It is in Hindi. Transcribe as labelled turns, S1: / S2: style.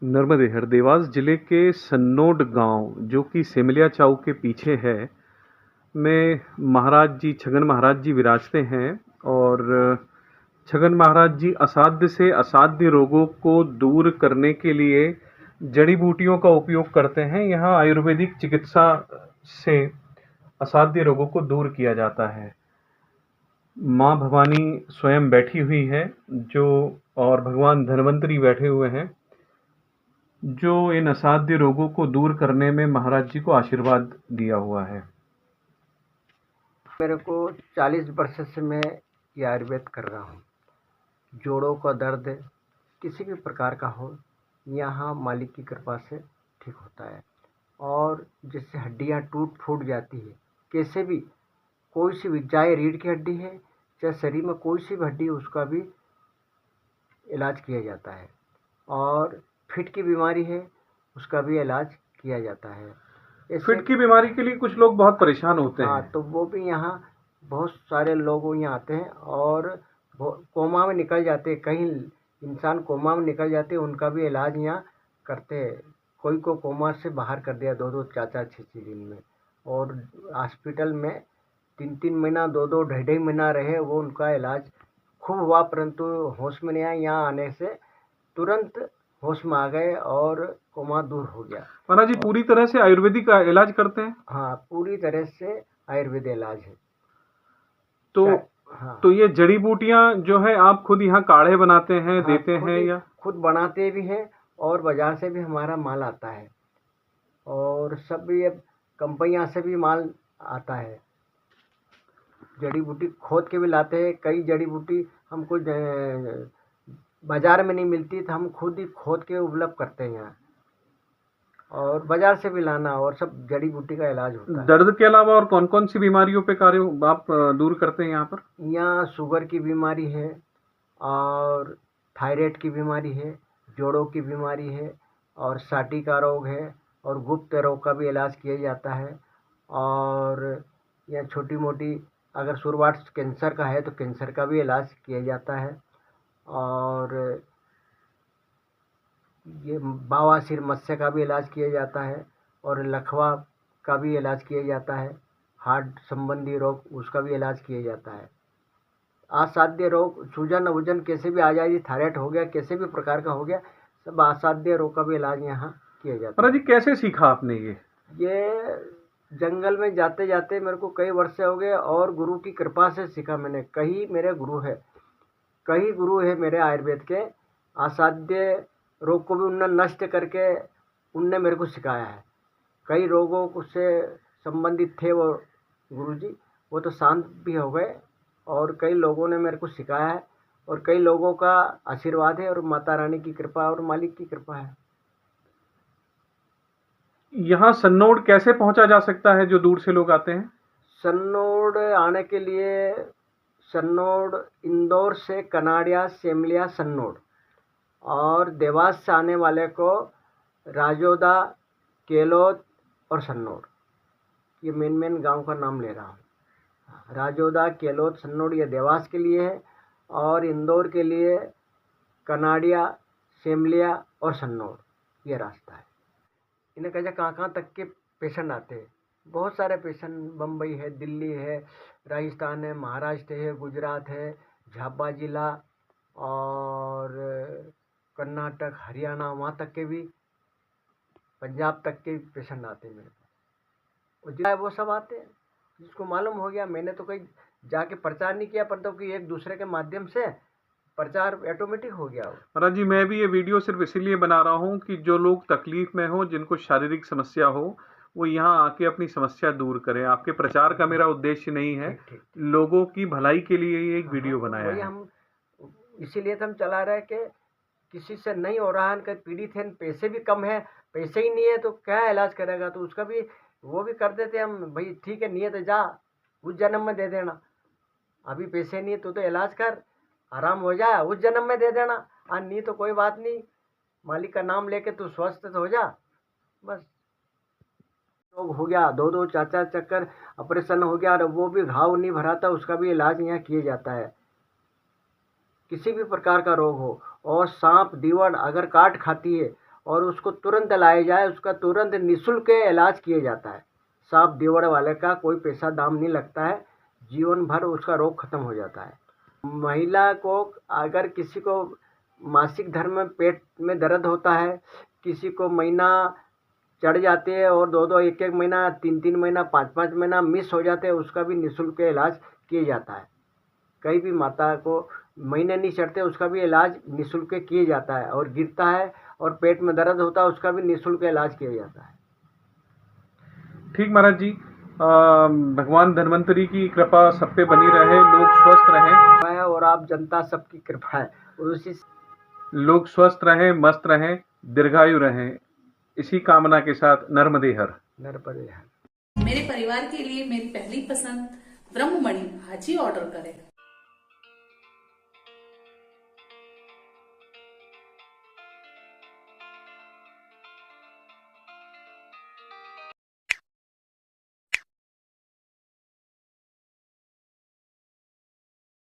S1: नर्मदेहर देवास जिले के सन्नोड गांव जो कि सेमलिया चाऊ के पीछे है में महाराज जी छगन महाराज जी विराजते हैं। और छगन महाराज जी असाध्य से असाध्य रोगों को दूर करने के लिए जड़ी बूटियों का उपयोग करते हैं। यहाँ आयुर्वेदिक चिकित्सा से असाध्य रोगों को दूर किया जाता है। माँ भवानी स्वयं बैठी हुई है जो और भगवान धन्वंतरी बैठे हुए हैं जो इन असाध्य रोगों को दूर करने में महाराज जी को आशीर्वाद दिया हुआ है।
S2: मेरे को 40 वर्ष से मैं ये आयुर्वेद कर रहा हूँ। जोड़ों का दर्द किसी भी प्रकार का हो, यहाँ मालिक की कृपा से ठीक होता है। और जिससे हड्डियाँ टूट फूट जाती है, कैसे भी कोई सी भी, चाहे रीढ़ की हड्डी है चाहे शरीर में कोई सी भी हड्डी है, उसका भी इलाज किया जाता है। और फिट की बीमारी है, उसका भी इलाज किया जाता है।
S1: फिट की बीमारी के लिए कुछ लोग बहुत परेशान होते
S2: हाँ,
S1: हैं।
S2: तो वो भी यहाँ बहुत सारे लोग यहाँ आते हैं और कोमा में निकल जाते हैं। कहीं इंसान कोमा में निकल जाते हैं, उनका भी इलाज यहाँ करते हैं। कोई को कोमा से बाहर कर दिया 2-2, 4-4, 6-6 दिन में, और हॉस्पिटल में 3-3 महीना, 2-2, 2.5 महीना रहे, वो उनका इलाज खूब हुआ, परंतु होश में नहीं आया। यहाँ आने से तुरंत होश में आ गए और कोमा दूर हो गया।
S1: महाराज जी पूरी तरह से आयुर्वेदिक का इलाज करते हैं।
S2: हाँ, पूरी तरह से आयुर्वेद इलाज है।
S1: तो
S2: हाँ,
S1: तो ये जड़ी बूटियां जो है आप खुद यहाँ काढ़े बनाते हैं,
S2: हाँ,
S1: देते हैं या
S2: खुद बनाते भी हैं, और बाजार से भी हमारा माल आता है, और सब ये कंपनियां से भी माल आता है। जड़ी बूटी खोद के भी लाते हैं। कई जड़ी बूटी हमको बाजार में नहीं मिलती, तो हम खुद ही खोद के उपलब्ध करते हैं यहाँ, और बाजार से भी लाना, और सब जड़ी बूटी का इलाज होता है।
S1: दर्द के अलावा और कौन कौन सी बीमारियों पे कार्य आप दूर करते हैं यहाँ पर?
S2: यहाँ शुगर की बीमारी है, और थायराइड की बीमारी है, जोड़ों की बीमारी है, और साटी का रोग है, और गुप्त रोग का भी इलाज किया जाता है। और या छोटी मोटी अगर शुरुआत कैंसर का है तो कैंसर का भी इलाज किया जाता है। और ये बवासीर मत्स्य का भी इलाज किया जाता है, और लकवा का भी इलाज किया जाता है। हार्ट संबंधी रोग, उसका भी इलाज किया जाता है। असाध्य रोग, सूजन वजन कैसे भी आ जाए, थायराइड हो गया, कैसे भी प्रकार का हो गया, सब असाध्य रोग का भी इलाज यहाँ किया जाता है।
S1: महाराज जी कैसे सीखा आपने
S2: ये जंगल में जाते जाते मेरे को कई वर्ष हो गए, और गुरु की कृपा से सीखा मैंने। कई मेरे गुरु है मेरे आयुर्वेद के। असाध्य रोग को भी उनने नष्ट करके उनने मेरे को सिखाया है। कई रोगों से संबंधित थे वो गुरुजी, वो तो शांत भी हो गए, और कई लोगों ने मेरे को सिखाया है, और कई लोगों का आशीर्वाद है, और माता रानी की कृपा और मालिक की कृपा है।
S1: यहाँ सन्नोड कैसे पहुंचा जा सकता है जो दूर से लोग आते हैं?
S2: सन्नोड आने के लिए, सन्नोड इंदौर से कनाड़िया, सेमलिया, सन्नोड, और देवास से आने वाले को राजोदा, केलोद और सन्नोड, ये मेन गांव का नाम ले रहा हूँ। राजोदा, केलोद, सन्नोड ये देवास के लिए है, और इंदौर के लिए कनाड़िया, सेमलिया और सन्नोड, ये रास्ता है। इन्हें कहा कहाँ तक के पेशेंट आते हैं। बहुत सारे पेशेंट, बम्बई है, दिल्ली है, राजस्थान है, महाराष्ट्र है, गुजरात है, झाबा जिला, और कर्नाटक, हरियाणा, वहाँ तक के भी, पंजाब तक के पेशेंट आते हैं मेरे पास। और जो वो सब आते हैं, जिसको मालूम हो गया। मैंने तो कहीं जाके प्रचार नहीं किया, पर तो कि एक दूसरे के माध्यम से प्रचार ऑटोमेटिक हो गया।
S1: महाराज जी मैं भी ये वीडियो सिर्फ इसीलिए बना रहा हूँ कि जो लोग तकलीफ में हो, जिनको शारीरिक समस्या हो, वो यहाँ आके अपनी समस्या दूर करें। आपके प्रचार का मेरा उद्देश्य नहीं है, लोगों की भलाई के लिए ये एक वीडियो बनाया है।
S2: हम इसीलिए तो हम चला रहे हैं कि किसी से नहीं हो रहा है, कहीं पीड़ित है, पैसे भी कम है, पैसे ही नहीं है तो क्या इलाज करेगा, तो उसका भी वो भी कर देते हम। भाई ठीक है, नहीं है तो जा, उस जन्म में दे देना। अभी पैसे नहीं है तो इलाज कर, आराम हो जाए, उस जन्म में दे देना। नहीं तो कोई बात नहीं, मालिक का नाम लेके तू स्वस्थ हो जा, बस। रोग हो गया, 2-2, 4-4 चक्कर ऑपरेशन हो गया, और वो भी घाव नहीं भरा था, उसका भी इलाज यहाँ किया जाता है। किसी भी प्रकार का रोग हो, और सांप दीवार अगर काट खाती है और उसको तुरंत लाया जाए, उसका तुरंत निःशुल्क इलाज किया जाता है। सांप देवड़ वाले का कोई पैसा दाम नहीं लगता है, जीवन भर उसका रोग खत्म हो जाता है। महिला को अगर किसी को मासिक धर्म में पेट में दर्द होता है, किसी को महीना चढ़ जाते हैं और 2-2 1-1 महीना 3-3 महीना 5-5 महीना मिस हो जाते हैं, उसका भी निःशुल्क इलाज किया जाता है। कई भी माता को महीने नहीं चढ़ते, उसका भी इलाज निःशुल्क किया जाता है। और गिरता है और पेट में दर्द होता है, उसका भी निःशुल्क इलाज किया जाता है।
S1: ठीक महाराज जी, भगवान धन्वंतरी की कृपा सब पे बनी रहे, लोग स्वस्थ रहें
S2: और आप जनता सबकी कृपा है, उसी
S1: लोग स्वस्थ रहें, मस्त रहें, दीर्घायु रहें, इसी कामना के साथ नर्मदे हर।
S2: नरपदे हर।
S3: मेरे परिवार के लिए मेरी पहली पसंद ब्रह्ममणि आज ही ऑर्डर करें।